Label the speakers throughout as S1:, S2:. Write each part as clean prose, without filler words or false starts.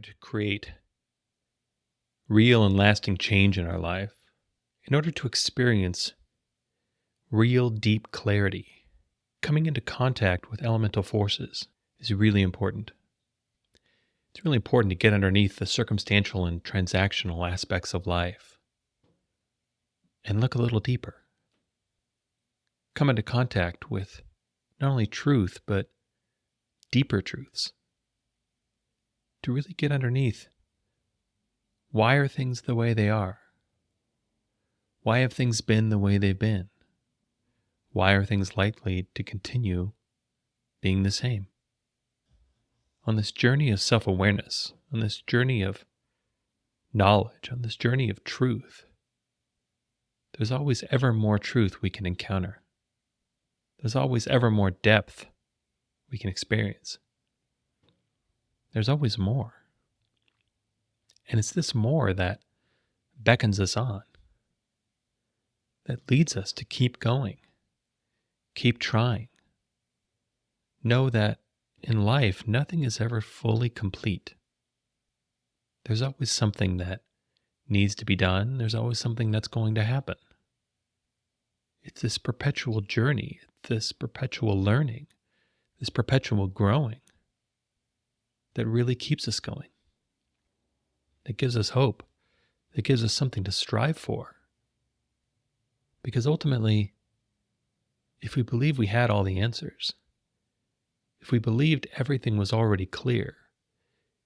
S1: to create real and lasting change in our life, in order to experience real deep clarity, coming into contact with elemental forces is really important. It's really important to get underneath the circumstantial and transactional aspects of life and look a little deeper. Come into contact with not only truth, but deeper truths. To really get underneath, why are things the way they are? Why have things been the way they've been? Why are things likely to continue being the same? On this journey of self-awareness, on this journey of knowledge, on this journey of truth, there's always ever more truth we can encounter. There's always ever more depth we can experience. There's always more. And it's this more that beckons us on, that leads us to keep going, keep trying. Know that in life, nothing is ever fully complete. There's always something that needs to be done. There's always something that's going to happen. It's this perpetual journey, this perpetual learning, this perpetual growing that really keeps us going, that gives us hope, that gives us something to strive for. Because ultimately, if we believe we had all the answers, if we believed everything was already clear,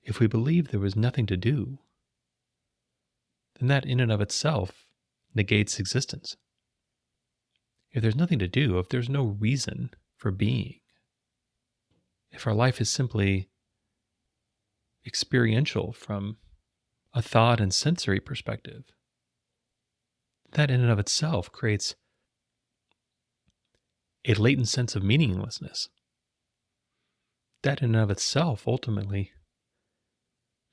S1: if we believed there was nothing to do, then that in and of itself negates existence. If there's nothing to do, if there's no reason for being, if our life is simply experiential from a thought and sensory perspective, that in and of itself creates a latent sense of meaninglessness. That in and of itself ultimately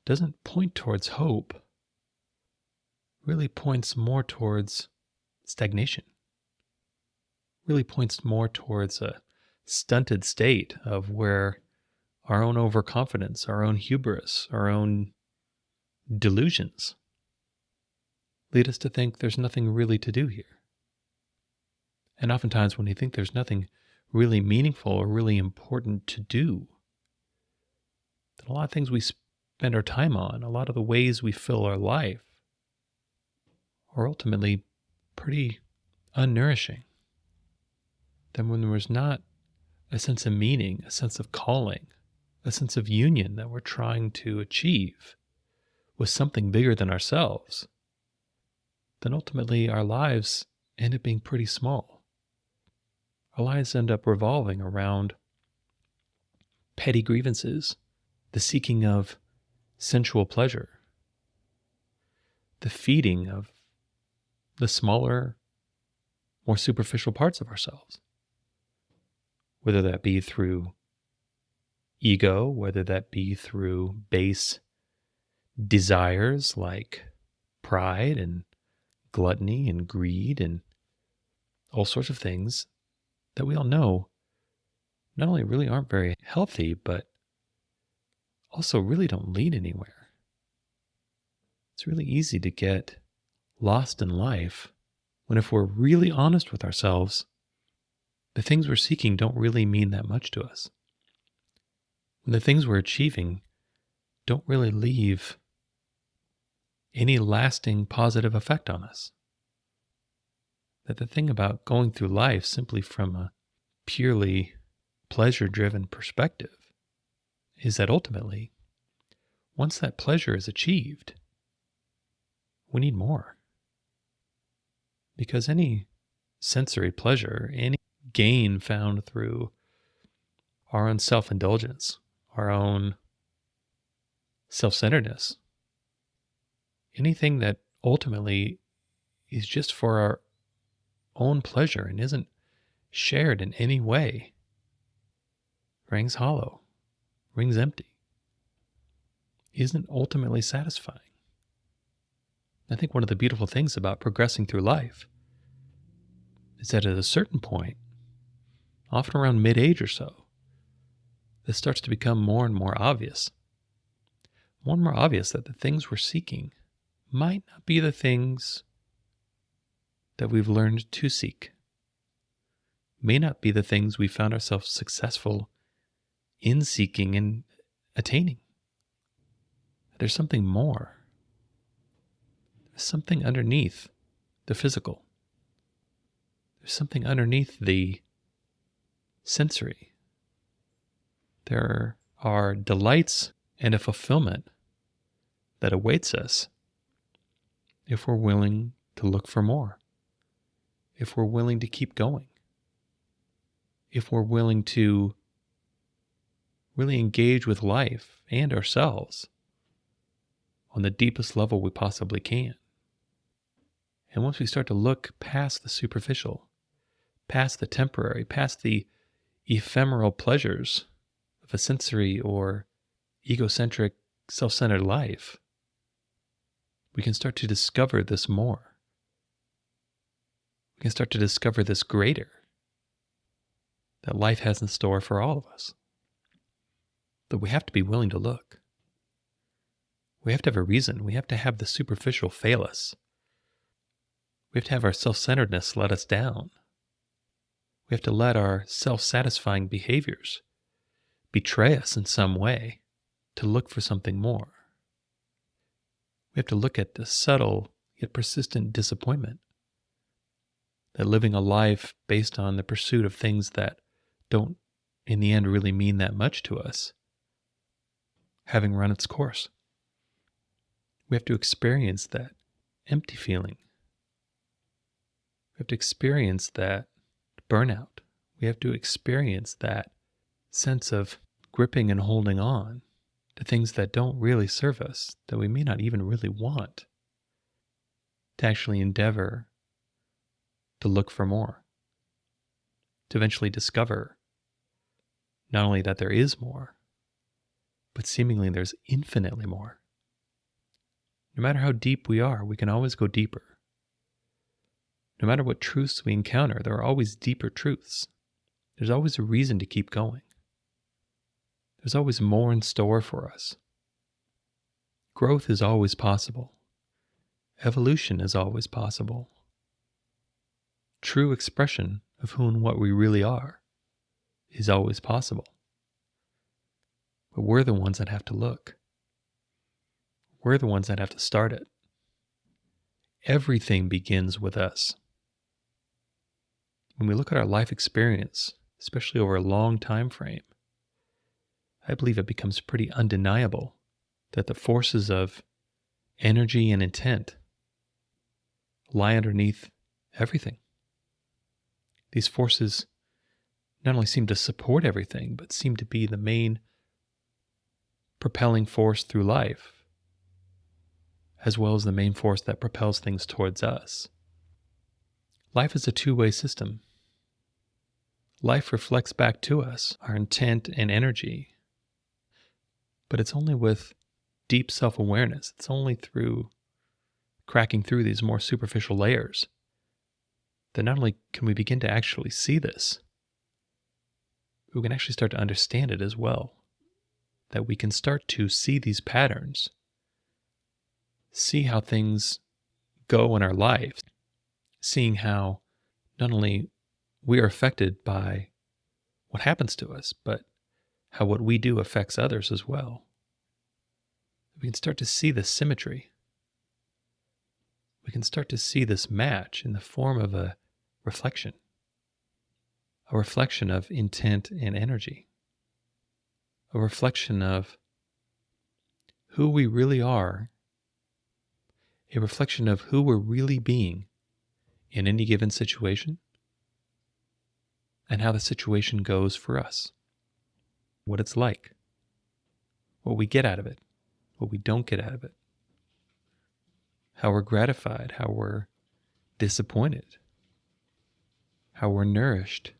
S1: doesn't point towards hope, really points more towards stagnation, really points more towards a stunted state of where our own overconfidence, our own hubris, our own delusions lead us to think there's nothing really to do here. And oftentimes when we think there's nothing really meaningful or really important to do, then a lot of things we spend our time on, a lot of the ways we fill our life are ultimately pretty unnourishing. Then when there was not a sense of meaning, a sense of calling, a sense of union that we're trying to achieve with something bigger than ourselves, then ultimately our lives end up being pretty small. Our lives end up revolving around petty grievances, the seeking of sensual pleasure, the feeding of the smaller, more superficial parts of ourselves, whether that be through ego, whether that be through base desires like pride and gluttony and greed and all sorts of things that we all know not only really aren't very healthy, but also really don't lead anywhere. It's really easy to get lost in life when, if we're really honest with ourselves, the things we're seeking don't really mean that much to us. When the things we're achieving don't really leave any lasting positive effect on us. That the thing about going through life simply from a purely pleasure-driven perspective is that ultimately, once that pleasure is achieved, we need more. Because any sensory pleasure, any gain found through our own self-indulgence, our own self-centeredness, anything that ultimately is just for our own pleasure and isn't shared in any way rings hollow, rings empty, isn't ultimately satisfying. I think one of the beautiful things about progressing through life is that at a certain point, often around mid-age or so, this starts to become more and more obvious. more and more obvious that the things we're seeking might not be the things that we've learned to seek, may not be the things we found ourselves successful in seeking and attaining. There's something more. There's something underneath the physical. There's something underneath the sensory. There are delights and a fulfillment that awaits us if we're willing to look for more, if we're willing to keep going, if we're willing to really engage with life and ourselves on the deepest level we possibly can. And once we start to look past the superficial, past the temporary, past the ephemeral pleasures of a sensory or egocentric, self-centered life, we can start to discover this more. We can start to discover this greater that life has in store for all of us. But we have to be willing to look. We have to have a reason. We have to have the superficial fail us. We have to have our self-centeredness let us down. We have to let our self-satisfying behaviors betray us in some way to look for something more. We have to look at the subtle yet persistent disappointment that living a life based on the pursuit of things that don't in the end really mean that much to us, having run its course. We have to experience that empty feeling. We have to experience that burnout. We have to experience that sense of gripping and holding on to things that don't really serve us, that we may not even really want, to actually endeavor to look for more, to eventually discover not only that there is more, but seemingly there's infinitely more. No matter how deep we are, we can always go deeper. No matter what truths we encounter, there are always deeper truths. There's always a reason to keep going. There's always more in store for us. Growth is always possible. Evolution is always possible. True expression of who and what we really are is always possible. But we're the ones that have to look. We're the ones that have to start it. Everything begins with us. When we look at our life experience, especially over a long time frame, I believe it becomes pretty undeniable that the forces of energy and intent lie underneath everything. These forces not only seem to support everything, but seem to be the main propelling force through life, as well as the main force that propels things towards us. Life is a two-way system. Life reflects back to us our intent and energy, but it's only with deep self-awareness. It's only through cracking through these more superficial layers that not only can we begin to actually see this, we can actually start to understand it as well. That we can start to see these patterns, see how things go in our lives, seeing how not only we are affected by what happens to us, but how what we do affects others as well. We can start to see this symmetry. We can start to see this match in the form of a reflection of intent and energy, a reflection of who we really are, a reflection of who we're really being in any given situation, and how the situation goes for us, what it's like, what we get out of it, what we don't get out of it, how we're gratified, how we're disappointed, how we're nourished,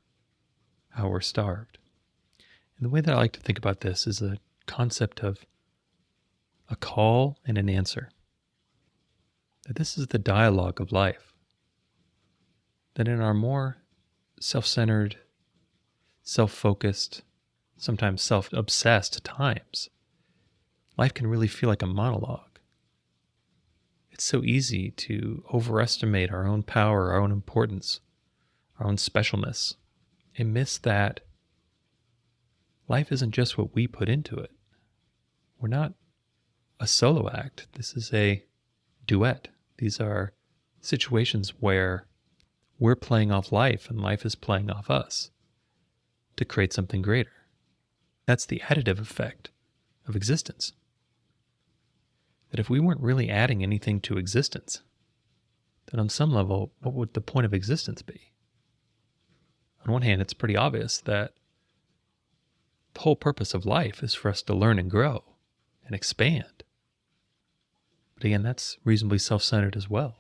S1: how we're starved. And the way that I like to think about this is a concept of a call and an answer. That this is the dialogue of life. That in our more self-centered, self-focused, sometimes self-obsessed times, life can really feel like a monologue. It's so easy to overestimate our own power, our own importance, our own specialness, and miss that life isn't just what we put into it. We're not a solo act. This is a duet. These are situations where we're playing off life and life is playing off us to create something greater. That's the additive effect of existence. That if we weren't really adding anything to existence, then on some level, what would the point of existence be? On one hand, it's pretty obvious that the whole purpose of life is for us to learn and grow and expand. But again, that's reasonably self-centered as well.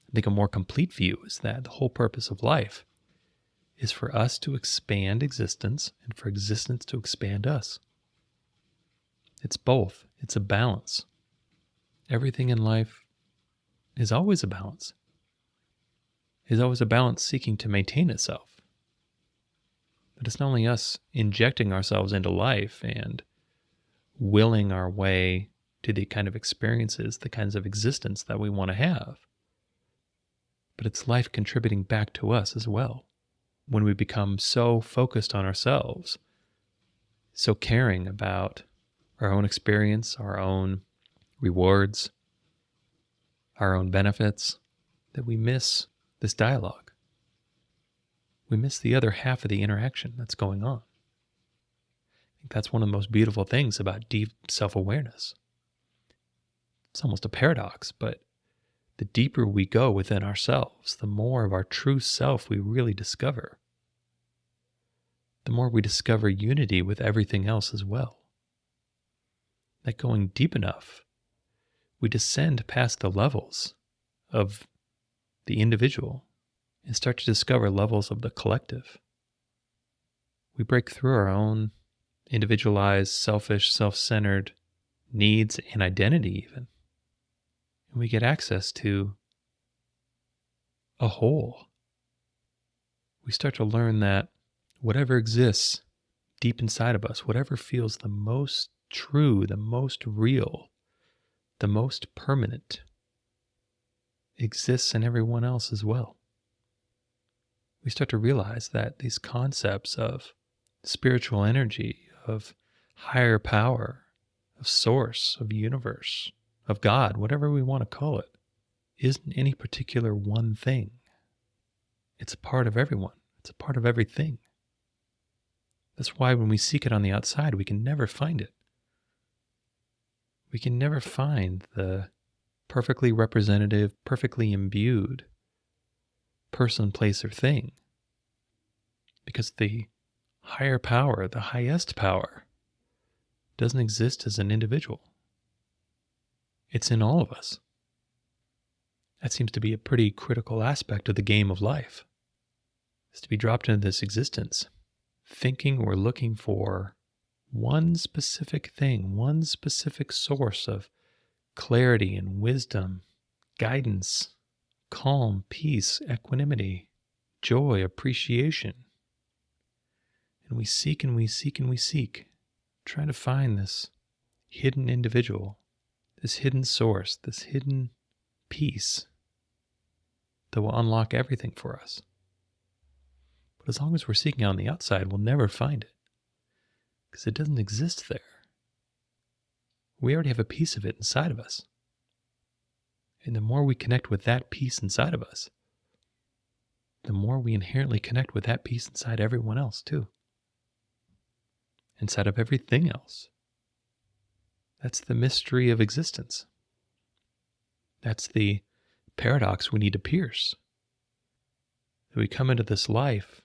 S1: I think a more complete view is that the whole purpose of life is for us to expand existence and for existence to expand us. It's both. It's a balance. Everything in life is always a balance. Is always a balance seeking to maintain itself. But it's not only us injecting ourselves into life and willing our way to the kind of experiences, the kinds of existence that we want to have, but it's life contributing back to us as well. When we become so focused on ourselves, so caring about our own experience, our own rewards, our own benefits, that we miss this dialogue. We miss the other half of the interaction that's going on. I think that's one of the most beautiful things about deep self-awareness. It's almost a paradox, but the deeper we go within ourselves, the more of our true self we really discover. The more we discover unity with everything else as well. That going deep enough, we descend past the levels of the individual and start to discover levels of the collective. We break through our own individualized, selfish, self-centered needs and identity even. And we get access to a whole. We start to learn that whatever exists deep inside of us, whatever feels the most true, the most real, the most permanent, exists in everyone else as well. We start to realize that these concepts of spiritual energy, of higher power, of source, of universe, of God, whatever we want to call it, isn't any particular one thing. It's a part of everyone. It's a part of everything. That's why when we seek it on the outside, we can never find it. We can never find the perfectly representative, perfectly imbued person, place, or thing. Because the higher power, the highest power, doesn't exist as an individual. It's in all of us. That seems to be a pretty critical aspect of the game of life, is to be dropped into this existence, thinking we're looking for one specific thing, one specific source of clarity and wisdom, guidance, calm, peace, equanimity, joy, appreciation. And we seek and we seek and we seek, trying to find this hidden individual, this hidden source, this hidden peace that will unlock everything for us. But as long as we're seeking on the outside, we'll never find it, because it doesn't exist there. We already have a piece of it inside of us. And the more we connect with that piece inside of us, the more we inherently connect with that piece inside everyone else too. Inside of everything else. That's the mystery of existence. That's the paradox we need to pierce. That we come into this life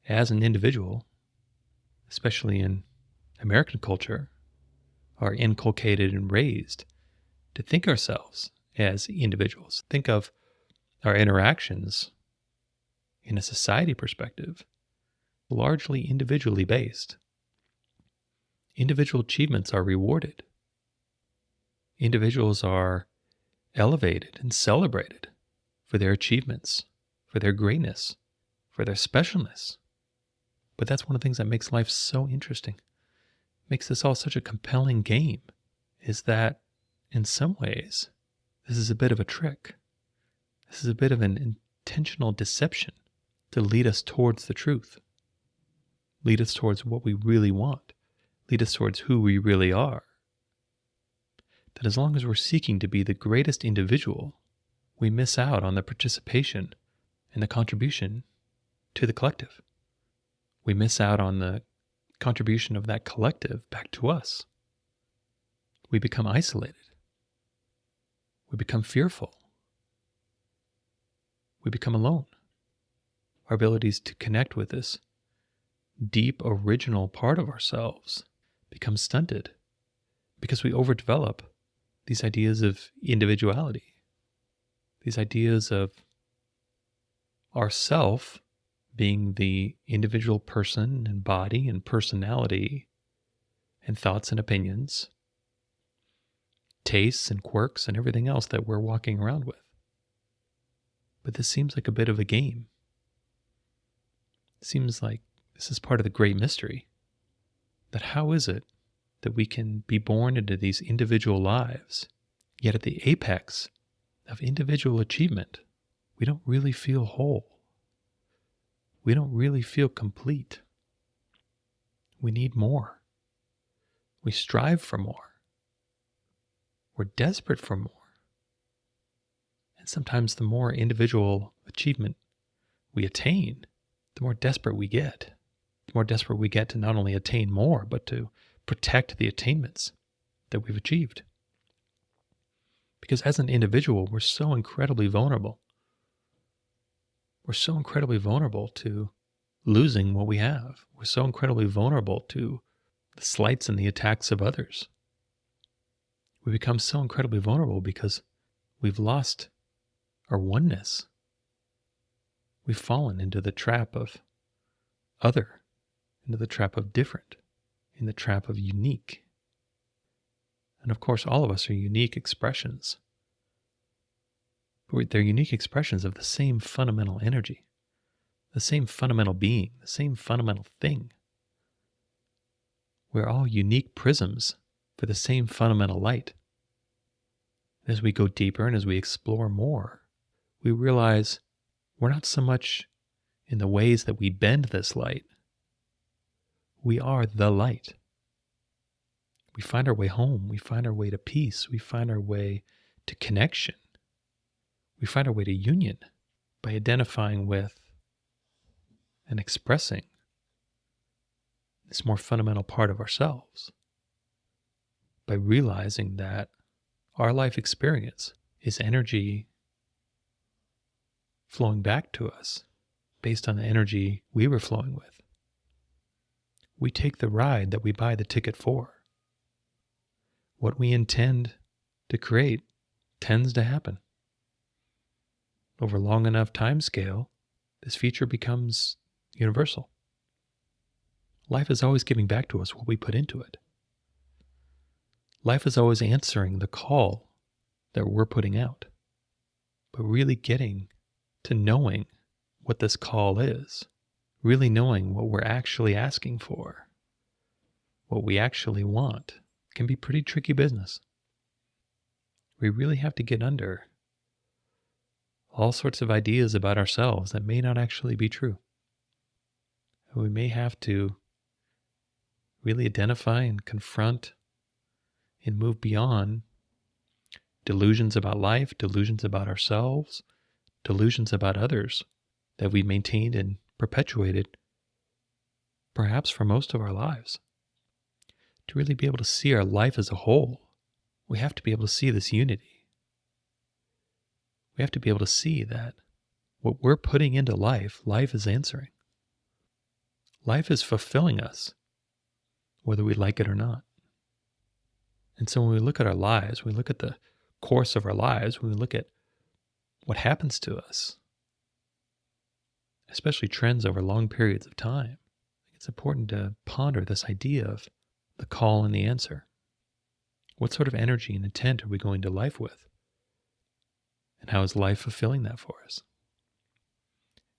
S1: as an individual, especially in American culture, are inculcated and raised to think ourselves as individuals. Think of our interactions in a society perspective, largely individually based. Individual achievements are rewarded. Individuals are elevated and celebrated for their achievements, for their greatness, for their specialness. But that's one of the things that makes life so interesting, makes this all such a compelling game is that in some ways, this is a bit of a trick. This is a bit of an intentional deception to lead us towards the truth, lead us towards what we really want, lead us towards who we really are. That as long as we're seeking to be the greatest individual, we miss out on the participation and the contribution to the collective. We miss out on the contribution of that collective back to us. We become isolated. We become fearful. We become alone. Our abilities to connect with this deep, original part of ourselves become stunted because we overdevelop these ideas of individuality, these ideas of ourself being the individual person and body and personality and thoughts and opinions, tastes and quirks and everything else that we're walking around with. But this seems like a bit of a game. It seems like this is part of the great mystery, that how is it that we can be born into these individual lives, yet at the apex of individual achievement, we don't really feel whole. We don't really feel complete. We need more. We strive for more. We're desperate for more. And sometimes the more individual achievement we attain, the more desperate we get. The more desperate we get to not only attain more, but to protect the attainments that we've achieved. Because as an individual, we're so incredibly vulnerable. We're so incredibly vulnerable to losing what we have. We're so incredibly vulnerable to the slights and the attacks of others. We become so incredibly vulnerable because we've lost our oneness. We've fallen into the trap of other, into the trap of different, in the trap of unique. And of course, all of us are unique expressions. But they're unique expressions of the same fundamental energy, the same fundamental being, the same fundamental thing. We're all unique prisms for the same fundamental light. As we go deeper and as we explore more, we realize we're not so much in the ways that we bend this light. We are the light. We find our way home. We find our way to peace. We find our way to connection. We find our way to union by identifying with and expressing this more fundamental part of ourselves, by realizing that our life experience is energy flowing back to us based on the energy we were flowing with. We take the ride that we buy the ticket for. What we intend to create tends to happen. Over a long enough time scale, this feature becomes universal. Life is always giving back to us what we put into it. Life is always answering the call that we're putting out, but really getting to knowing what this call is, really knowing what we're actually asking for, what we actually want, can be pretty tricky business. We really have to get under all sorts of ideas about ourselves that may not actually be true. We may have to really identify and confront and move beyond delusions about life, delusions about ourselves, delusions about others that we maintained and perpetuated perhaps for most of our lives. To really be able to see our life as a whole, we have to be able to see this unity. We have to be able to see that what we're putting into life, life is answering. Life is fulfilling us, whether we like it or not. And so when we look at our lives, we look at the course of our lives, when we look at what happens to us, especially trends over long periods of time, it's important to ponder this idea of the call and the answer. What sort of energy and intent are we going to life with? And how is life fulfilling that for us?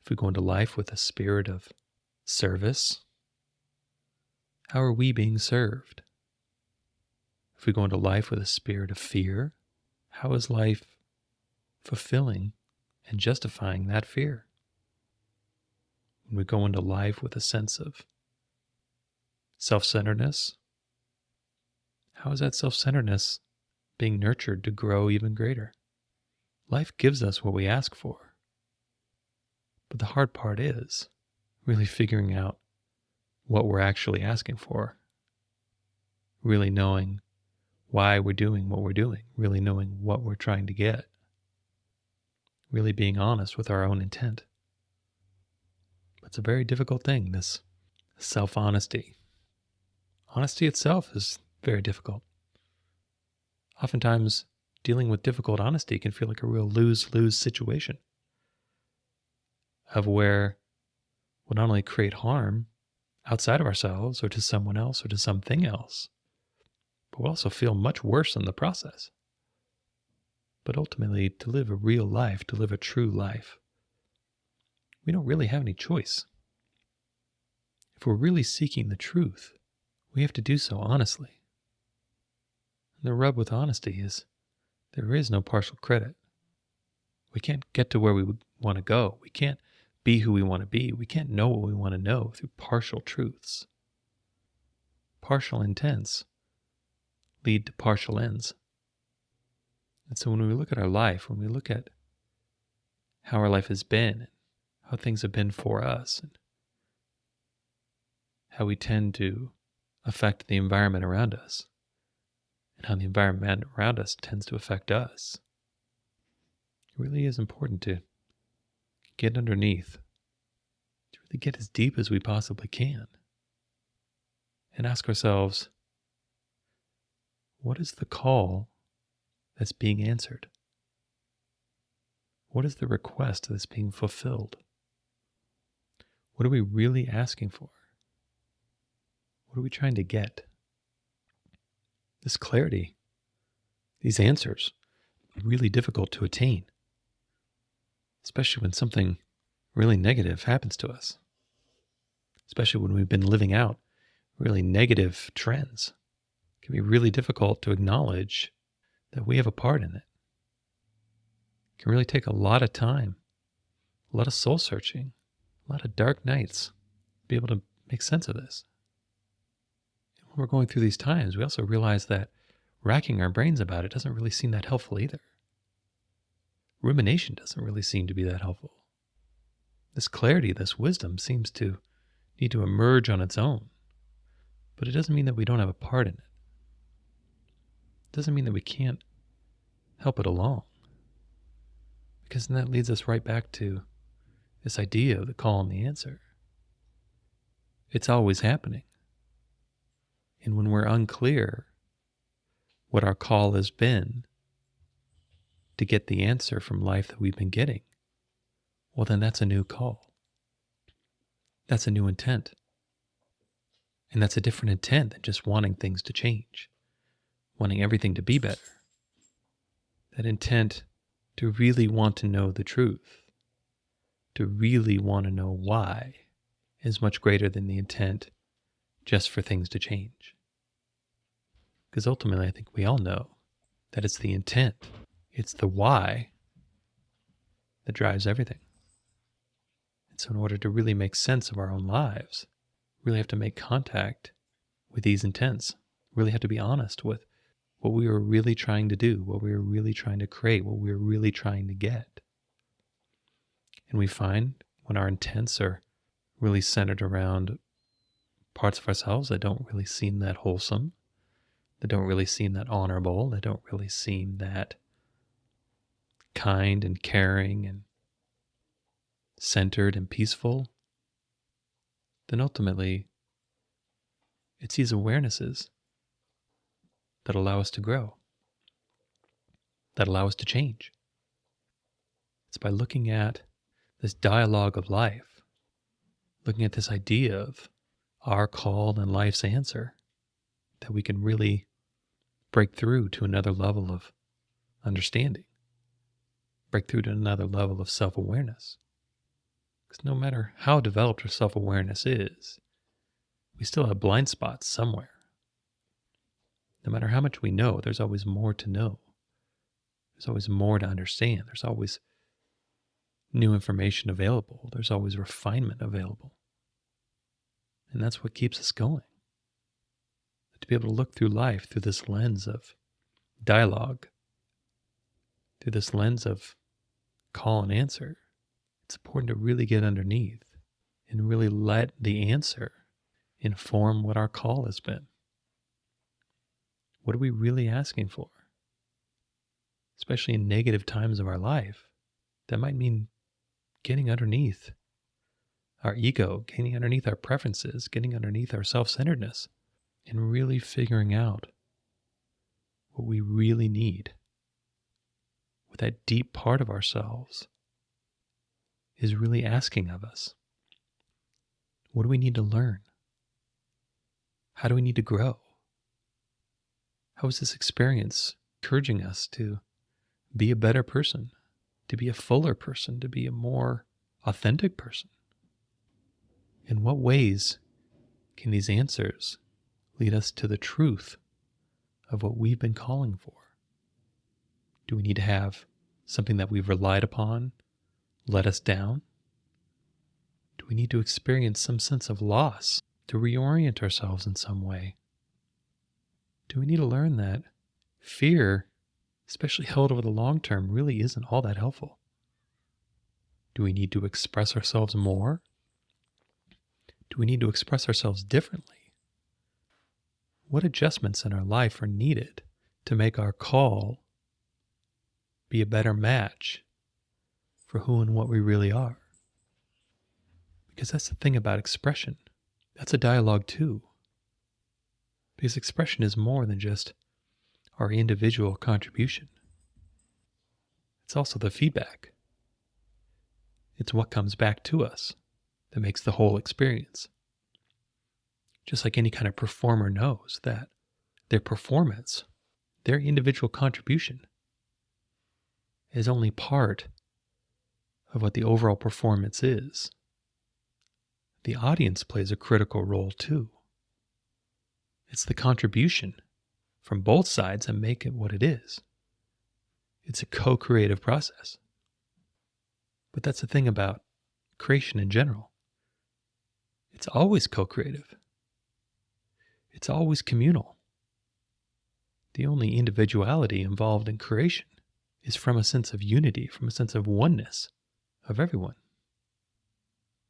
S1: If we go into life with a spirit of service How are we being served? If we go into life with a spirit of fear, how is life fulfilling and justifying that fear? When we go into life with a sense of self-centeredness, how is that self-centeredness being nurtured to grow even greater? Life gives us what we ask for. But the hard part is really figuring out what we're actually asking for. Really knowing why we're doing what we're doing. Really knowing what we're trying to get. Really being honest with our own intent. It's a very difficult thing, this self-honesty. Honesty itself is very difficult. Oftentimes, dealing with difficult honesty can feel like a real lose-lose situation, of where we'll not only create harm outside of ourselves or to someone else or to something else, but we'll also feel much worse in the process. But ultimately, to live a real life, to live a true life, we don't really have any choice. If we're really seeking the truth, we have to do so honestly. And the rub with honesty is there is no partial credit. We can't get to where we would want to go. We can't be who we want to be. We can't know what we want to know through partial truths. Partial intents lead to partial ends. And so when we look at our life, when we look at how our life has been, how things have been for us, and how we tend to affect the environment around us, and how the environment around us tends to affect us, it really is important to get underneath, to really get as deep as we possibly can, and ask ourselves, what is the call that's being answered? What is the request that's being fulfilled? What are we really asking for? What are we trying to get? This clarity, these answers, are really difficult to attain, especially when something really negative happens to us, especially when we've been living out really negative trends. It can be really difficult to acknowledge that we have a part in it. It can really take a lot of time, a lot of soul searching, a lot of dark nights to be able to make sense of this. And when we're going through these times, we also realize that racking our brains about it doesn't really seem that helpful either. Rumination doesn't really seem to be that helpful. This clarity, this wisdom seems to need to emerge on its own. But it doesn't mean that we don't have a part in it. It doesn't mean that we can't help it along. Because then that leads us right back to this idea of the call and the answer. It's always happening. And when we're unclear what our call has been to get the answer from life that we've been getting, well, then that's a new call. That's a new intent. And that's a different intent than just wanting things to change, wanting everything to be better. That intent to really want to know the truth, to really want to know why, is much greater than the intent just for things to change. Because ultimately, I think we all know that it's the intent, it's the why that drives everything. And so in order to really make sense of our own lives, we really have to make contact with these intents, really have to be honest with what we were really trying to do, what we were really trying to create, what we were really trying to get. And we find when our intents are really centered around parts of ourselves that don't really seem that wholesome, that don't really seem that honorable, that don't really seem that kind and caring and centered and peaceful, then ultimately it's these awarenesses that allow us to grow, that allow us to change. It's by looking at this dialogue of life, looking at this idea of our call and life's answer, that we can really break through to another level of understanding, break through to another level of self-awareness. Because no matter how developed our self-awareness is, we still have blind spots somewhere. No matter how much we know, there's always more to know. There's always more to understand. There's always new information available. There's always refinement available. And that's what keeps us going. To be able to look through life through this lens of dialogue, through this lens of call and answer, it's important to really get underneath and really let the answer inform what our call has been. What are we really asking for? Especially in negative times of our life, that might mean getting underneath our ego, getting underneath our preferences, getting underneath our self-centeredness, and really figuring out what we really need. What that deep part of ourselves is really asking of us. What do we need to learn? How do we need to grow? How is this experience encouraging us to be a better person, to be a fuller person, to be a more authentic person? In what ways can these answers lead us to the truth of what we've been calling for? Do we need to have something that we've relied upon let us down? Do we need to experience some sense of loss to reorient ourselves in some way? Do we need to learn that fear, especially held over the long term, really isn't all that helpful? Do we need to express ourselves more? Do we need to express ourselves differently? What adjustments in our life are needed to make our call be a better match for who and what we really are? Because that's the thing about expression. That's a dialogue too. Because expression is more than just our individual contribution. It's also the feedback. It's what comes back to us that makes the whole experience. Just like any kind of performer knows that their performance, their individual contribution, is only part of what the overall performance is. The audience plays a critical role too. It's the contribution from both sides that make it what it is. It's a co-creative process. But that's the thing about creation in general. It's always co-creative. It's always communal. The only individuality involved in creation is from a sense of unity, from a sense of oneness of everyone.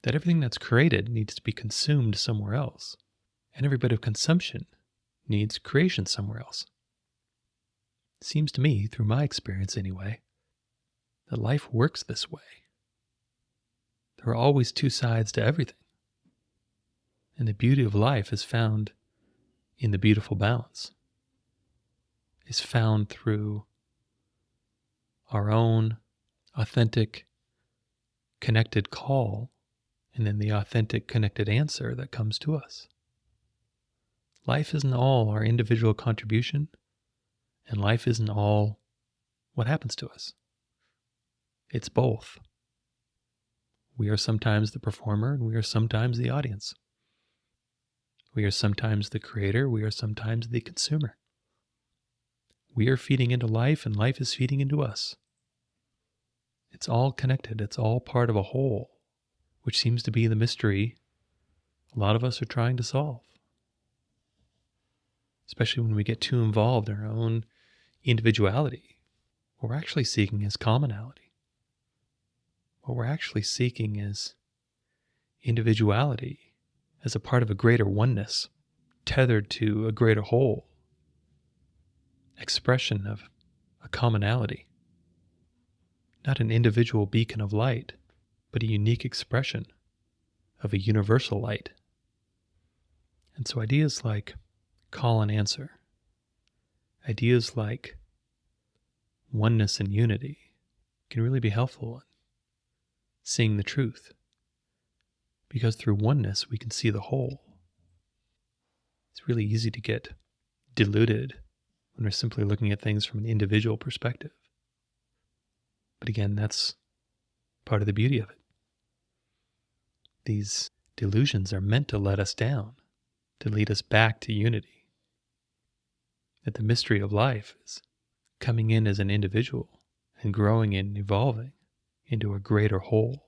S1: That everything that's created needs to be consumed somewhere else. And every bit of consumption needs creation somewhere else. It seems to me, through my experience anyway, that life works this way. There are always two sides to everything. And the beauty of life is found in the beautiful balance. Is found through our own authentic, connected call, and then the authentic, connected answer that comes to us. Life isn't all our individual contribution, and life isn't all what happens to us. It's both. We are sometimes the performer, and we are sometimes the audience. We are sometimes the creator, we are sometimes the consumer. We are feeding into life, and life is feeding into us. It's all connected. It's all part of a whole, which seems to be the mystery a lot of us are trying to solve. Especially when we get too involved in our own individuality. What we're actually seeking is commonality. What we're actually seeking is individuality as a part of a greater oneness, tethered to a greater whole. Expression of a commonality. Not an individual beacon of light, but a unique expression of a universal light. And so ideas like call and answer, ideas like oneness and unity can really be helpful in seeing the truth. Because through oneness, we can see the whole. It's really easy to get deluded when we're simply looking at things from an individual perspective. But again, that's part of the beauty of it. These delusions are meant to let us down. to lead us back to unity. That the mystery of life is coming in as an individual and growing and evolving into a greater whole.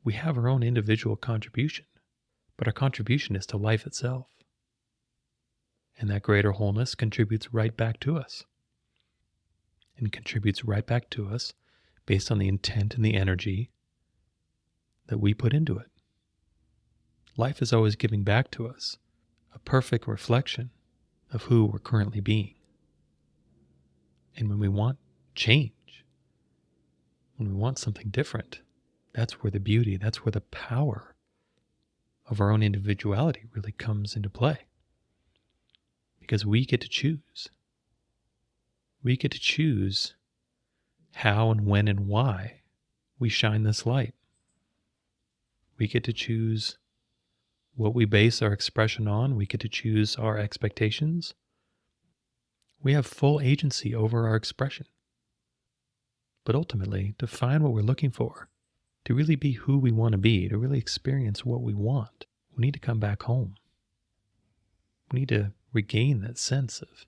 S1: We have our own individual contribution, but our contribution is to life itself. And that greater wholeness contributes right back to us. And contributes right back to us based on the intent and the energy that we put into it. Life is always giving back to us a perfect reflection of who we're currently being. And when we want change, when we want something different, that's where the beauty, that's where the power of our own individuality really comes into play. Because we get to choose. We get to choose how and when and why we shine this light. We get to choose what we base our expression on. We get to choose our expectations. We have full agency over our expression. But ultimately, to find what we're looking for, to really be who we want to be, to really experience what we want, we need to come back home. We need to regain that sense of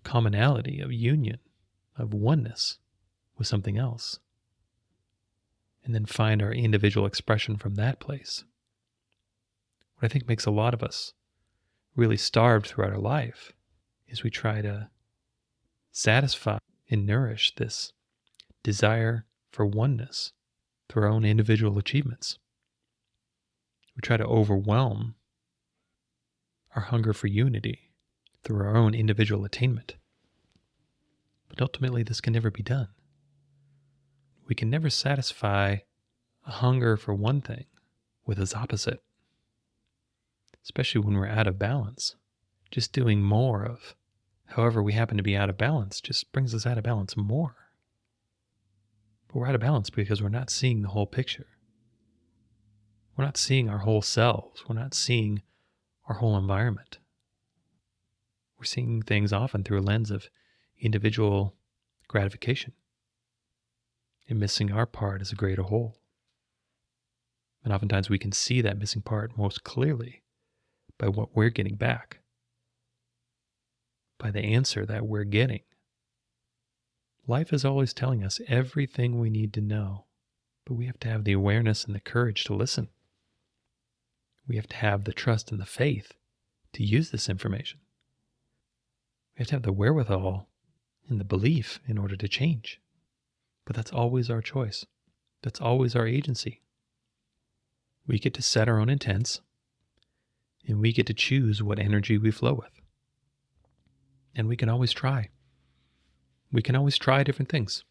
S1: commonality, of union, of oneness with something else. And then find our individual expression from that place. What I think makes a lot of us really starved throughout our life is we try to satisfy and nourish this desire for oneness through our own individual achievements. We try to overwhelm our hunger for unity through our own individual attainment. But ultimately, this can never be done. We can never satisfy a hunger for one thing with its opposite, especially when we're out of balance. Just doing more of however we happen to be out of balance just brings us out of balance more. But we're out of balance because we're not seeing the whole picture. We're not seeing our whole selves. We're not seeing our whole environment. We're seeing things often through a lens of individual gratification and missing our part as a greater whole. And oftentimes we can see that missing part most clearly by what we're getting back, by the answer that we're getting. Life is always telling us everything we need to know, but we have to have the awareness and the courage to listen. We have to have the trust and the faith to use this information. We have to have the wherewithal and the belief in order to change. But that's always our choice. That's always our agency. We get to set our own intents, and we get to choose what energy we flow with. And we can always try. We can always try different things.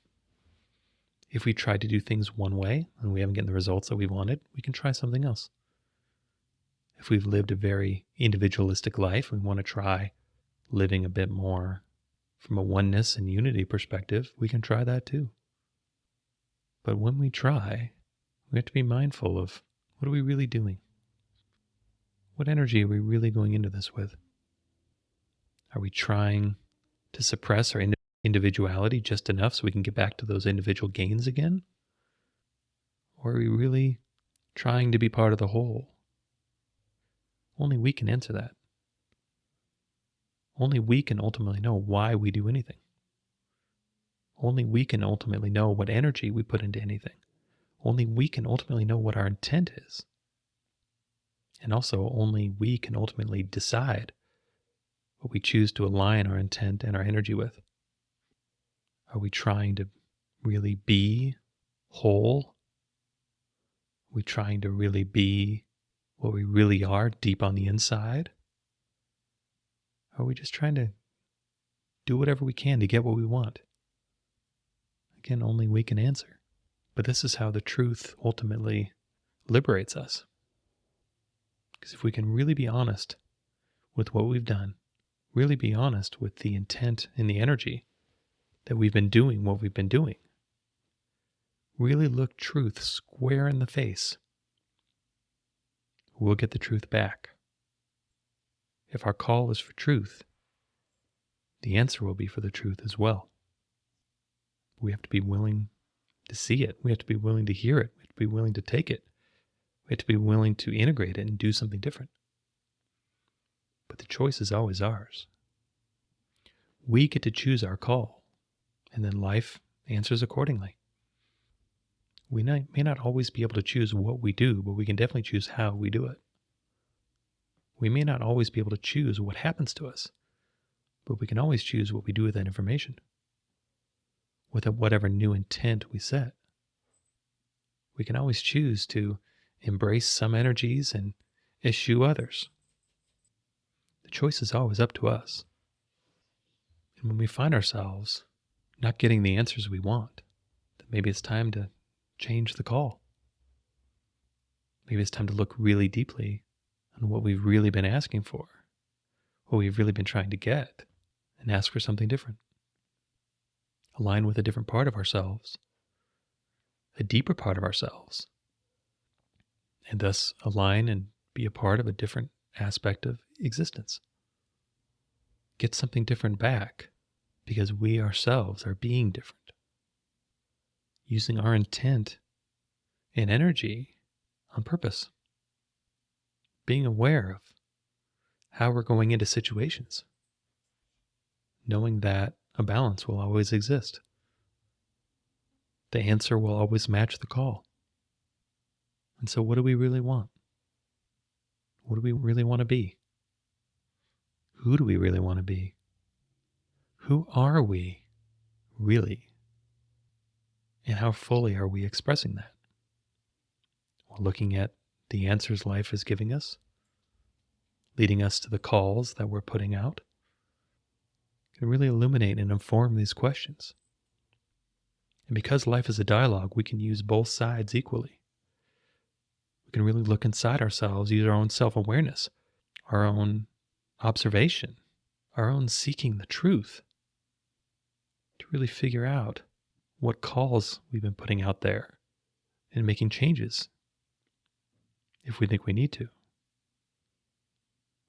S1: If we try to do things one way and we haven't gotten the results that we wanted, we can try something else. If we've lived a very individualistic life, we want to try living a bit more from a oneness and unity perspective, we can try that too. But when we try, we have to be mindful of what are we really doing? What energy are we really going into this with? Are we trying to suppress our individuality just enough so we can get back to those individual gains again? Or are we really trying to be part of the whole? Only we can answer that. Only we can ultimately know why we do anything. Only we can ultimately know what energy we put into anything. Only we can ultimately know what our intent is. And also, only we can ultimately decide what we choose to align our intent and our energy with. Are we trying to really be whole? Are we trying to really be what we really are deep on the inside? Or are we just trying to do whatever we can to get what we want? Again, only we can answer. But this is how the truth ultimately liberates us. Because if we can really be honest with what we've done, really be honest with the intent and the energy that we've been doing what we've been doing, really look truth square in the face, we'll get the truth back. If our call is for truth, the answer will be for the truth as well. We have to be willing to see it. We have to be willing to hear it. We have to be willing to take it. We have to be willing to integrate it and do something different. but the choice is always ours. We get to choose our call, and then life answers accordingly. We may not always be able to choose what we do, but we can definitely choose how we do it. We may not always be able to choose what happens to us, but we can always choose what we do with that information, with whatever new intent we set. We can always choose to embrace some energies and eschew others. The choice is always up to us. And when we find ourselves not getting the answers we want, then maybe it's time to change the call. Maybe it's time to look really deeply on what we've really been asking for, what we've really been trying to get, and ask for something different. Align with a different part of ourselves, a deeper part of ourselves, and thus align and be a part of a different aspect of existence. Get something different back because we ourselves are being different. Using our intent and energy on purpose. Being aware of how we're going into situations. Knowing that a balance will always exist. The answer will always match the call. And so what do we really want? What do we really want to be? Who do we really want to be? Who are we really? And how fully are we expressing that? While looking at the answers life is giving us, leading us to the calls that we're putting out, can really illuminate and inform these questions. And because life is a dialogue, we can use both sides equally. We can really look inside ourselves, use our own self-awareness, our own observation, our own seeking the truth to really figure out what calls we've been putting out there and making changes if we think we need to.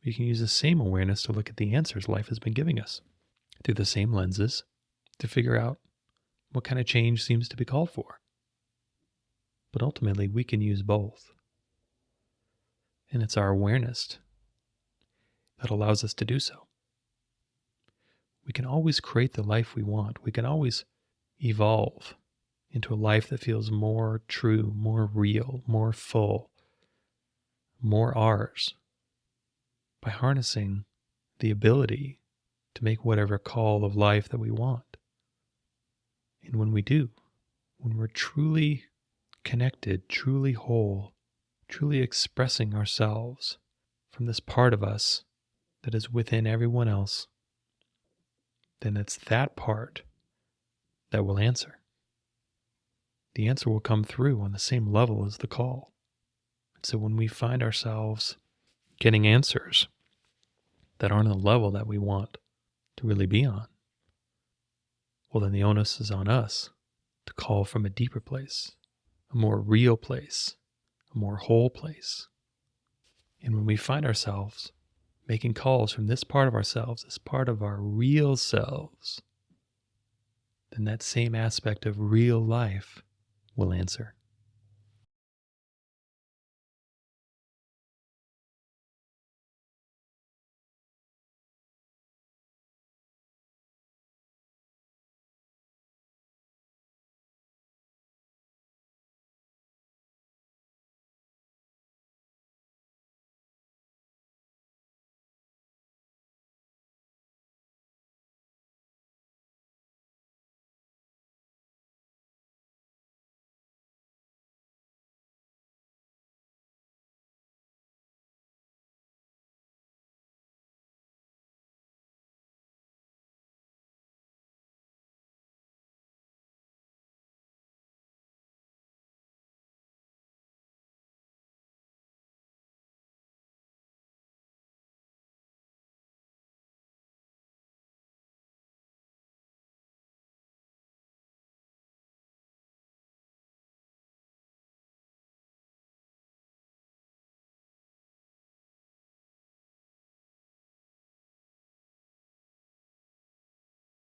S1: We can use the same awareness to look at the answers life has been giving us through the same lenses to figure out what kind of change seems to be called for. But ultimately, we can use both. And it's our awareness that allows us to do so. We can always create the life we want. We can always evolve into a life that feels more true, more real, more full, more ours by harnessing the ability to make whatever call of life that we want. And when we do, when we're truly connected, truly whole, truly expressing ourselves from this part of us that is within everyone else, then it's that part that will answer. The answer will come through on the same level as the call. And so when we find ourselves getting answers that aren't on the level that we want to really be on, well, then the onus is on us to call from a deeper place, a more real place, a more whole place. And when we find ourselves making calls from this part of ourselves as part of our real selves, then that same aspect of real life will answer.